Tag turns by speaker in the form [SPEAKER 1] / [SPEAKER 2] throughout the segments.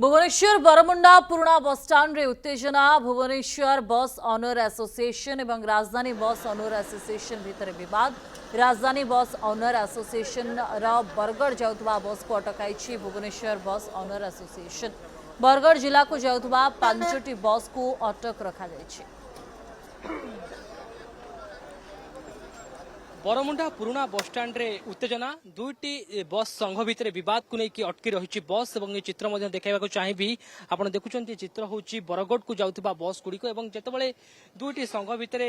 [SPEAKER 1] Bhubaneswar Bermuda पुराना बस stand रे उत्तेजना भुवनेश्वर बस ऑनर एसोसिएशन एवं राजधानी बस ऑनर एसोसिएशन भितर विवाद। राजधानी बस ऑनर एसोसिएशन बरगढ़ जाउथबा बस को अटकाई भुवनेश्वर बस ऑनर एसोसिएशन। बरगढ़ जिला को जाउथबा 5टी बस को अटक रखा जायछि।
[SPEAKER 2] बरमुंडा पुराना बस स्टाण्ड रे उत्तेजना दुईटी बस संघ भितर बद को लेकिन अटकी रही बस और ये चित्र देखा चाहिए। आप देखुं चित्र हूँ बरगढ़ को जाऊा बस गुड़िक जितेबाला दुईटी संघ भितर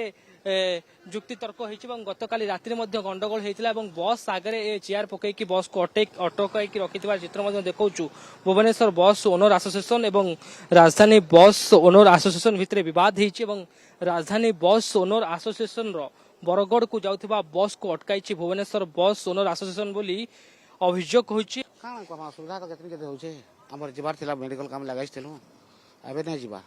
[SPEAKER 2] जुक्ति तर्क हो गतकाली राति गंडगोल होता बस आगे चेयर पकईकि बस को अटकाई रखि चित्र देखा भुवनेश्वर बस ओनर एसोसिएशन और राजधानी बस ओनर एसोसिएशन भितर बद हो राजधानी बस ओनर एसोसिएशन बरगढ़ को जाउथबा बस को अटकाई भुवनेश्वर बस ओनर एसोसिएशन बोली अभियोग होछि।
[SPEAKER 3] काना सुविधा तो केतनी केते होछे हमर जिबार थिला मेडिकल काम लगाइथिलु एबे नै जिबा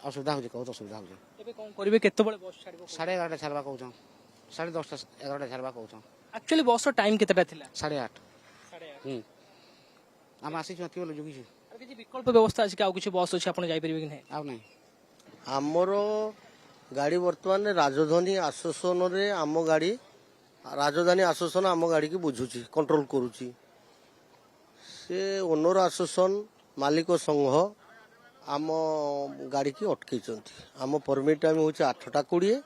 [SPEAKER 3] असुविधा होछि कहू तो सुविधा होछि
[SPEAKER 2] एबे कोन करबे केते बळे बस छाड़बो
[SPEAKER 3] 11:30 छाड़बा कहू छ 10:30 11:30 छाड़बा कहू छ
[SPEAKER 2] एक्चुअली बस रो टाइम केतेटा थिला
[SPEAKER 3] 8:30 हम आसी छ केवल जोगी छ
[SPEAKER 2] और किछि विकल्प व्यवस्था अछि कि आ किछि बस अछि आपण जाई परिबे कि नै
[SPEAKER 3] आ नै
[SPEAKER 4] आमरो गाड़ी बर्तमान राजधानी आसोसन रे आम गाड़ी राजधानी आसोसन आम गाड़ी की बुझुची कंट्रोल करुची से ओनर आसोसन मालिक संघ आम गाड़ी की अटकई आम परमिट टाइम हूँ 8:20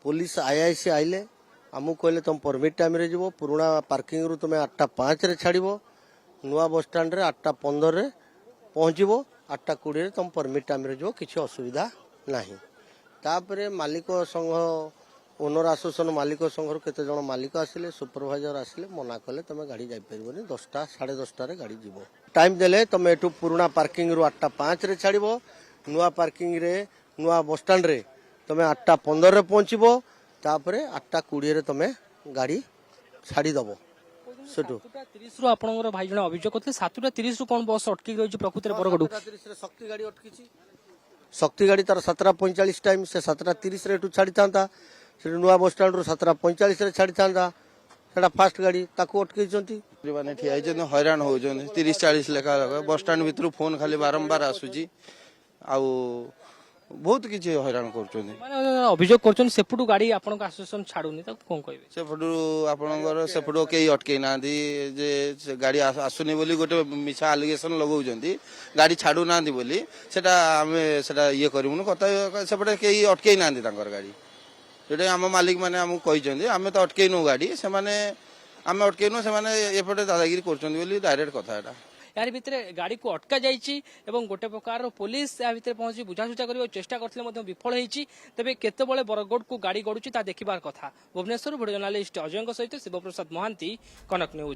[SPEAKER 4] पुलिस आईआईसी आइले आमको कहले तुम परमिट टाइम रे जीवो पुराना पार्किंग रु तुम 8:05 रे छाड़ो नुआ बस स्टाण्ड रे 8:15 रे पहुँचबो 8:20 रे तुम परमिट टाइम रे जीवो किसी असुविधा नहीं। तापरे मालिक संघ ओनर एसोसिएशन मालिक संघ केते जण मालिक आसिले सुपरवाइजर आसिले मना कले तुम गाड़ी जाई परिबोनी 10टा 10:30 रे गाड़ी जीवो टाइम देले तुम एटू पुराना पार्किंग रु 8:05 रे छाड़िबो नुआ पार्किंग रे नुआ बस स्टाण्ड रे तुम 8:15 रे पहुँचबो तापरे 8:20 रे तुम गाड़ी छाड़ी दबो सेटू
[SPEAKER 2] 7:30 रु आपनकर भाई जण अभियोग करथि 7:30 रु कोन बस अटकी रही प्रकृति रे बरगढ़
[SPEAKER 4] 7:30 रे शक्ति गाड़ी अटकीची शक्ति गाड़ी तार 7:45 टाइम से 7:30 रे छाड़ी था नुआ बस स्टाण्ड 7:45 रे छाड़ी था फास्ट गाड़ी ताको अटकई
[SPEAKER 5] मैंने ठिया हैरान हो 30-40 लेखा बस स्टाण्ड भीतर फोन खाली बारंबार आसूची बहुत किसी हैरान कर
[SPEAKER 2] अभियोग कर सेपटू गाड़ी आपण एसोसिएशन छाड़ूनी कौन कहे
[SPEAKER 5] सेपटू आपणकर सेपटू कई अटकई ना जे गाड़ी आसुनी बोली गोटे मिछा आलिगेसन लगाउछंती गाड़ी छाड़ू ना बोली सेटा आमे सेटा ये करिमुनु कथा सेपटे कई अटकई ना तांकर गाड़ी जोटे आम मालिक माने हमकु कहिसंती आमे तो अटकईनु गाड़ी से माने आमे अटकईनु से माने एपटे दादागिरी करछंती बोली डायरेक्ट कथा एटा
[SPEAKER 2] यार भितर गाड़ी को अटका जाइए गोटे प्रकार पुलिस या भितर पहुंची बुझासुझा करने चेष्टा करते विफल होती तेज केतबले बरगढ़ को गाड़ी गड़ुची ता देखिबार कथा। भुवनेश्वर भिडियो जर्नालिस्ट अजय सहित शिवप्रसाद महांती, कनक न्यूज।